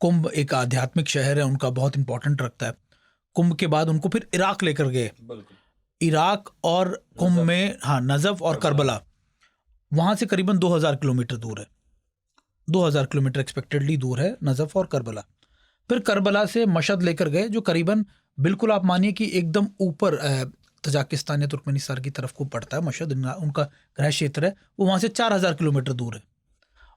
कुंभ एक आध्यात्मिक शहर है उनका, बहुत इंपॉर्टेंट रखता है। कुंभ के बाद उनको फिर इराक लेकर गए। इराक और कुंभ में, हाँ, नजफ और करबला, वहाँ से करीबन 2000 किलोमीटर दूर है। 2000 किलोमीटर एक्सपेक्टेडली दूर है नजफ और करबला। फिर करबला से मशहद लेकर गए, जो करीबन बिल्कुल आप मानिए कि एकदम ऊपर तजाकिस्तान या तुर्कमेनिस्तान की तरफ को पड़ता है मशहद, उनका गृह क्षेत्र है। वो वहाँ से 4000 किलोमीटर दूर है।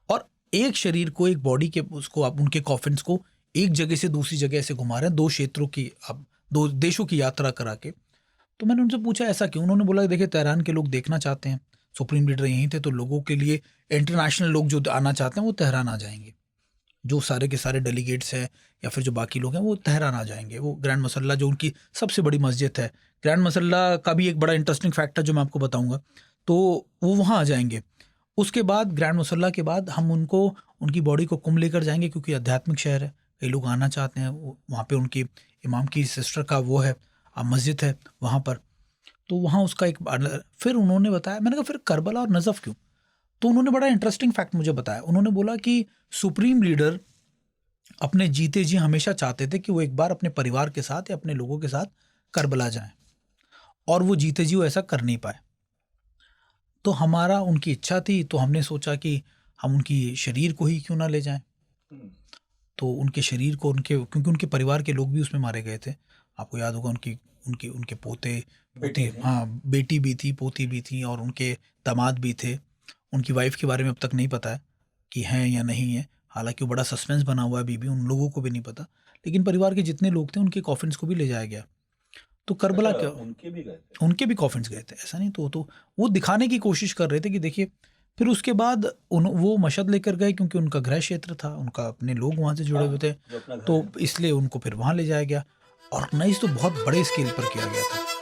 और एक शरीर को, एक बॉडी के, उसको आप उनके कॉफिन्स को एक जगह से दूसरी जगह ऐसे घुमा रहे हैं, 2 क्षेत्रों की, अब 2 देशों की यात्रा करा के। तो मैंने उनसे पूछा ऐसा क्यों? उन्होंने बोला देखिए तेहरान के लोग देखना चाहते हैं, सुप्रीम लीडर यहीं थे, तो लोगों के लिए इंटरनेशनल लोग जो आना चाहते हैं वो तेहरान आ जाएंगे। जो सारे के सारे डेलीगेट्स हैं या फिर जो बाकी लोग हैं वो तेहरान आ जाएंगे। वो ग्रैंड मसल्ला जो उनकी सबसे बड़ी मस्जिद है, ग्रैंड मसल्ला का भी एक बड़ा इंटरेस्टिंग फैक्टर जो मैं आपको बताऊंगा, तो वो वहाँ आ जाएंगे। उसके बाद ग्रैंड मसल्ला के बाद हम उनको, उनकी बॉडी को कुंभ लेकर जाएंगे, क्योंकि आध्यात्मिक शहर है, कई लोग आना चाहते हैं। वहाँ पे उनकी इमाम की सिस्टर का वो है, मस्जिद है वहाँ पर, तो वहाँ उसका एक। फिर उन्होंने बताया, मैंने कहा फिर करबला और नजफ क्यों? तो उन्होंने बड़ा इंटरेस्टिंग फैक्ट मुझे बताया। उन्होंने बोला कि सुप्रीम लीडर अपने जीते जी हमेशा चाहते थे कि वो एक बार अपने परिवार के साथ या अपने लोगों के साथ करबला जाएं, और वो जीते जी वो ऐसा कर नहीं पाए। तो हमारा उनकी इच्छा थी, तो हमने सोचा कि हम उनकी शरीर को ही क्यों ना ले जाएं। तो उनके शरीर को, क्योंकि उनके परिवार के लोग भी उसमें मारे गए थे। आपको याद होगा उनके उनके पोते, हाँ, बेटी भी थी, पोती भी थी, और उनके दामाद भी थे। उनकी वाइफ के बारे में अब तक नहीं पता है कि हैं या नहीं है, हालांकि वो बड़ा सस्पेंस बना हुआ है अभी भी, उन लोगों को भी नहीं पता। लेकिन परिवार के जितने लोग थे उनके कॉफिन्स को भी ले जाया गया। तो करबला क्या, उनके भी कॉफिन्स गए थे, ऐसा नहीं। तो वो दिखाने की कोशिश कर रहे थे कि देखिए। फिर उसके बाद वो मशहद लेकर गए, क्योंकि उनका गृह क्षेत्र था, उनका अपने लोग वहाँ से जुड़े हुए थे, तो इसलिए उनको फिर वहाँ ले जाया गया। ऑर्गेनाइज तो बहुत बड़े स्केल पर किया गया था।